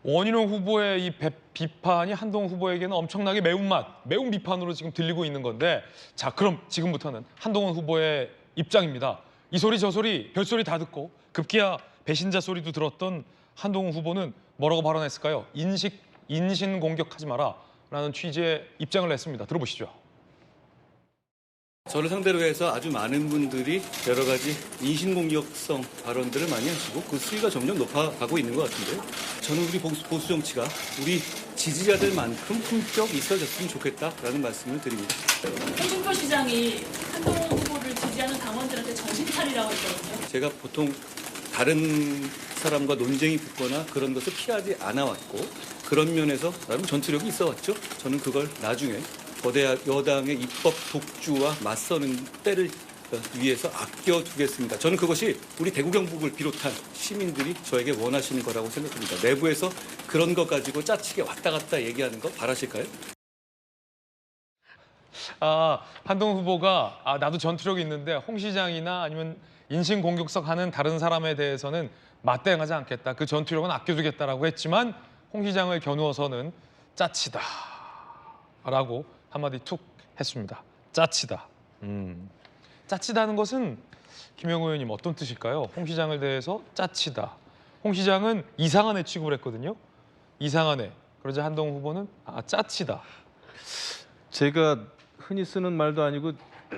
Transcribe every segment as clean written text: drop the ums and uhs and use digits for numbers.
원희룡 후보의 이 비판이 한동훈 후보에게는 엄청나게 매운 비판으로 지금 들리고 있는 건데, 자, 그럼 지금부터는 한동훈 후보의 입장입니다. 이 소리 저 소리 별소리 다 듣고 급기야 배신자 소리도 들었던 한동훈 후보는 뭐라고 발언했을까요? 인신 공격하지 마라 라는 취지의 입장을 냈습니다. 들어보시죠. 저를 상대로 해서 아주 많은 분들이 여러 가지 인신공격성 발언들을 많이 하시고 그 수위가 점점 높아가고 있는 것 같은데요. 저는 우리 보수 정치가 우리 지지자들만큼 품격 있어졌으면 좋겠다라는 말씀을 드립니다. 홍준표 시장이 한동훈 후보를 지지하는 당원들한테 정신 차리라고 했거든요. 제가 보통 다른 사람과 논쟁이 붙거나 그런 것을 피하지 않아왔고 그런 면에서 나름 전투력이 있어왔죠. 저는 그걸 나중에 거대 여당의 입법 독주와 맞서는 때를 위해서 아껴두겠습니다. 저는 그것이 우리 대구 경북을 비롯한 시민들이 저에게 원하시는 거라고 생각합니다. 내부에서 그런 거 가지고 짜치게 왔다 갔다 얘기하는 거 바라실까요? 한동훈 후보가 나도 전투력이 있는데 홍 시장이나 아니면 인신 공격성 하는 다른 사람에 대해서는 맞대응하지 않겠다. 그 전투력은 아껴두겠다라고 했지만 홍 시장을 겨누어서는 짜치다라고 한마디 툭 했습니다. 짜치다. 짜치다는 것은 김영우 의원님 어떤 뜻일까요? 홍 시장을 대해서 짜치다. 홍 시장은 이상한 애 취급을 했거든요. 이상한 애. 그러자 한동훈 후보는 짜치다. 제가 흔히 쓰는 말도 아니고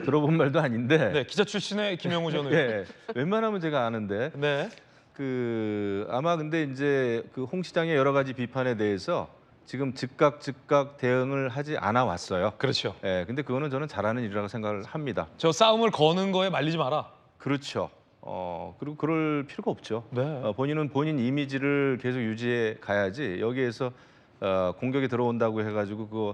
들어본 말도 아닌데. 네, 기자 출신의 김영우 전 의원. 네, 웬만하면 제가 아는데. 네. 아마 근데 이제 그 홍 시장의 여러 가지 비판에 대해서 지금 즉각 대응을 하지 않아 왔어요. 그렇죠. 예, 근데 그거는 저는 잘하는 일이라고 생각을 합니다. 저 싸움을 거는 거에 말리지 마라. 그렇죠. 그리고 그럴 필요가 없죠. 네. 본인은 본인 이미지를 계속 유지해 가야지 여기에서 공격이 들어온다고 해가지고 그거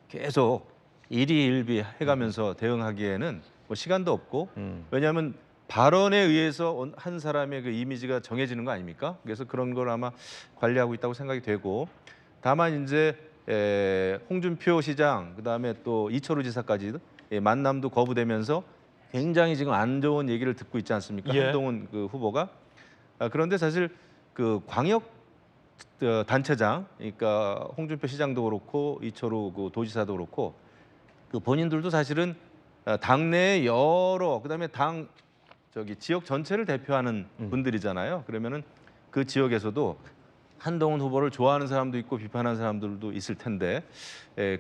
계속 일희일비 해가면서 대응하기에는 뭐 시간도 없고 왜냐하면 발언에 의해서 한 사람의 그 이미지가 정해지는 거 아닙니까? 그래서 그런 걸 아마 관리하고 있다고 생각이 되고 다만 이제 홍준표 시장 그다음에 또 이철우 지사까지 만남도 거부되면서 굉장히 지금 안 좋은 얘기를 듣고 있지 않습니까? 예. 한동훈 그 후보가 그런데 사실 그 광역 단체장 그러니까 홍준표 시장도 그렇고 이철우 그 도지사도 그렇고 그 본인들도 사실은 당내 여러 그다음에 지역 전체를 대표하는 분들이잖아요. 그러면은 그 지역에서도 한동훈 후보를 좋아하는 사람도 있고 비판하는 사람들도 있을 텐데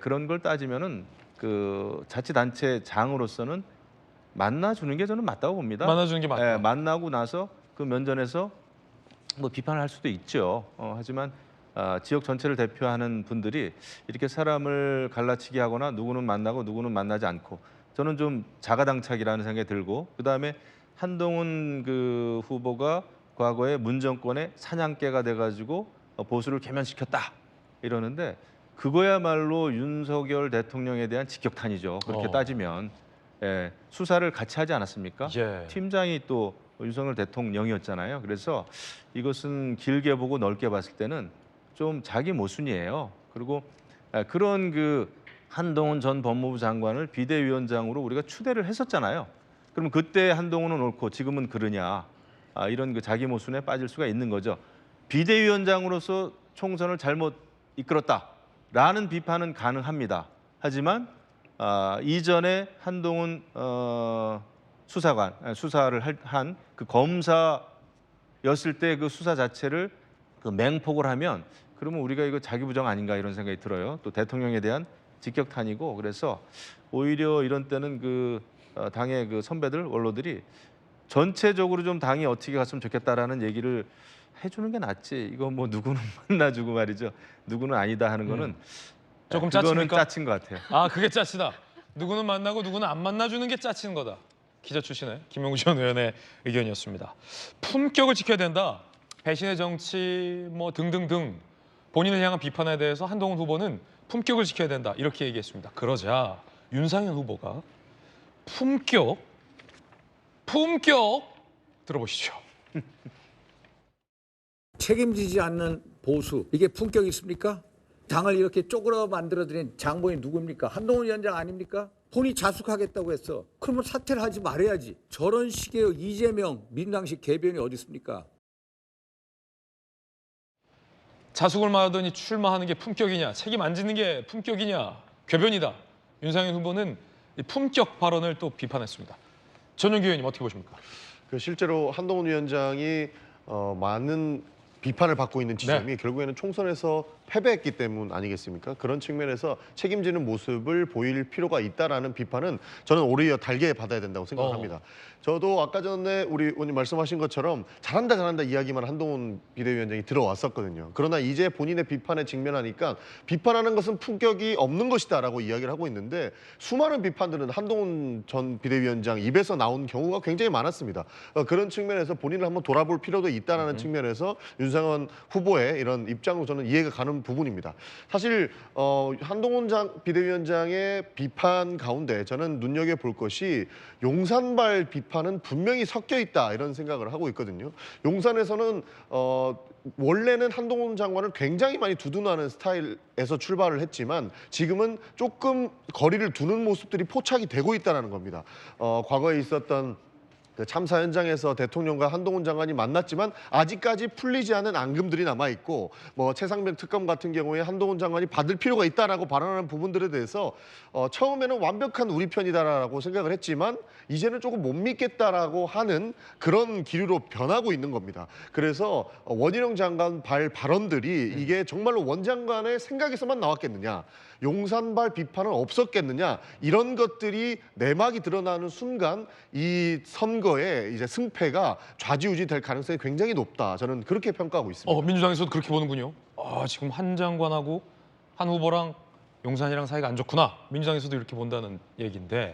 그런 걸 따지면은 그 자치단체장으로서는 만나주는 게 저는 맞다고 봅니다. 만나주는 게 맞다. 만나고 나서 그 면전에서 뭐 비판을 할 수도 있죠. 하지만 지역 전체를 대표하는 분들이 이렇게 사람을 갈라치기 하거나 누구는 만나고 누구는 만나지 않고 저는 좀 자가당착이라는 생각이 들고 그다음에 한동훈 그 후보가 과거에 문정권의 사냥개가 돼가지고 보수를 괴면시켰다 이러는데 그거야말로 윤석열 대통령에 대한 직격탄이죠. 그렇게 따지면 수사를 같이 하지 않았습니까? 예. 팀장이 또 윤석열 대통령이었잖아요. 그래서 이것은 길게 보고 넓게 봤을 때는 좀 자기 모순이에요. 그리고 그런 그 한동훈 전 법무부 장관을 비대위원장으로 우리가 추대를 했었잖아요. 그럼 그때 한동훈은 옳고 지금은 그러냐? 이런 그 자기 모순에 빠질 수가 있는 거죠. 비대위원장으로서 총선을 잘못 이끌었다라는 비판은 가능합니다. 하지만 이전에 한동훈 수사를 한 그 검사였을 때 그 수사 자체를 그 맹폭을 하면 그러면 우리가 이거 자기 부정 아닌가 이런 생각이 들어요. 또 대통령에 대한 직격탄이고 그래서 오히려 이런 때는 그 당의 그 선배들 원로들이 전체적으로 좀 당이 어떻게 갔으면 좋겠다라는 얘기를 해주는 게 낫지. 이거 뭐 누구는 만나주고 말이죠. 누구는 아니다 하는 거는 조금 그거는 짜칩니까? 짜친 것 같아요. 그게 짜치다. 누구는 만나고 누구는 안 만나주는 게 짜치는 거다. 기자 출신의 김영우 전 의원의 의견이었습니다. 품격을 지켜야 된다. 배신의 정치 뭐 등등등 본인을 향한 비판에 대해서 한동훈 후보는 품격을 지켜야 된다. 이렇게 얘기했습니다. 그러자 윤상현 후보가 품격 들어보시죠. 책임지지 않는 보수 이게 품격 있습니까? 당을 이렇게 쪼그려 만들어드린 장본이 누굽니까? 한동훈 위원장 아닙니까? 본인이 자숙하겠다고 했어. 그러면 사퇴를 하지 말아야지. 저런 식의 이재명 민주당식 개변이 어디 있습니까? 자숙을 말하더니 출마하는 게 품격이냐, 책임 안 지는 게 품격이냐, 궤변이다. 윤상현 후보는 이 품격 발언을 또 비판했습니다. 전용기 의원님 어떻게 보십니까? 그 실제로 한동훈 위원장이 많은 비판을 받고 있는 지점이 결국에는 총선에서 패배했기 때문 아니겠습니까? 그런 측면에서 책임지는 모습을 보일 필요가 있다라는 비판은 저는 오히려 달게 받아야 된다고 생각합니다. 저도 아까 전에 우리 의원님 말씀하신 것처럼 잘한다 이야기만 한동훈 비대위원장이 들어왔었거든요. 그러나 이제 본인의 비판에 직면하니까 비판하는 것은 품격이 없는 것이다라고 이야기를 하고 있는데 수많은 비판들은 한동훈 전 비대위원장 입에서 나온 경우가 굉장히 많았습니다. 그런 측면에서 본인을 한번 돌아볼 필요도 있다라는 측면에서 윤상현 후보의 이런 입장으로 저는 이해가 가는 부분입니다. 사실 한동훈 비대위원장의 비판 가운데 저는 눈여겨볼 것이 용산발 비판은 분명히 섞여 있다 이런 생각을 하고 있거든요. 용산에서는 원래는 한동훈 장관을 굉장히 많이 두둔하는 스타일에서 출발을 했지만 지금은 조금 거리를 두는 모습들이 포착이 되고 있다는 겁니다. 과거에 있었던 그 참사 현장에서 대통령과 한동훈 장관이 만났지만 아직까지 풀리지 않은 앙금들이 남아 있고 뭐 최상병 특검 같은 경우에 한동훈 장관이 받을 필요가 있다라고 발언하는 부분들에 대해서 처음에는 완벽한 우리 편이다라고 생각을 했지만 이제는 조금 못 믿겠다라고 하는 그런 기류로 변하고 있는 겁니다. 그래서 원희룡 장관 발언들이 이게 정말로 원 장관의 생각에서만 나왔겠느냐, 용산발 비판은 없었겠느냐, 이런 것들이 내막이 드러나는 순간 이 선거의 이제 승패가 좌지우지 될 가능성이 굉장히 높다. 저는 그렇게 평가하고 있습니다. 민주당에서도 그렇게 보는군요. 지금 한 장관하고 한 후보랑 용산이랑 사이가 안 좋구나. 민주당에서도 이렇게 본다는 얘기인데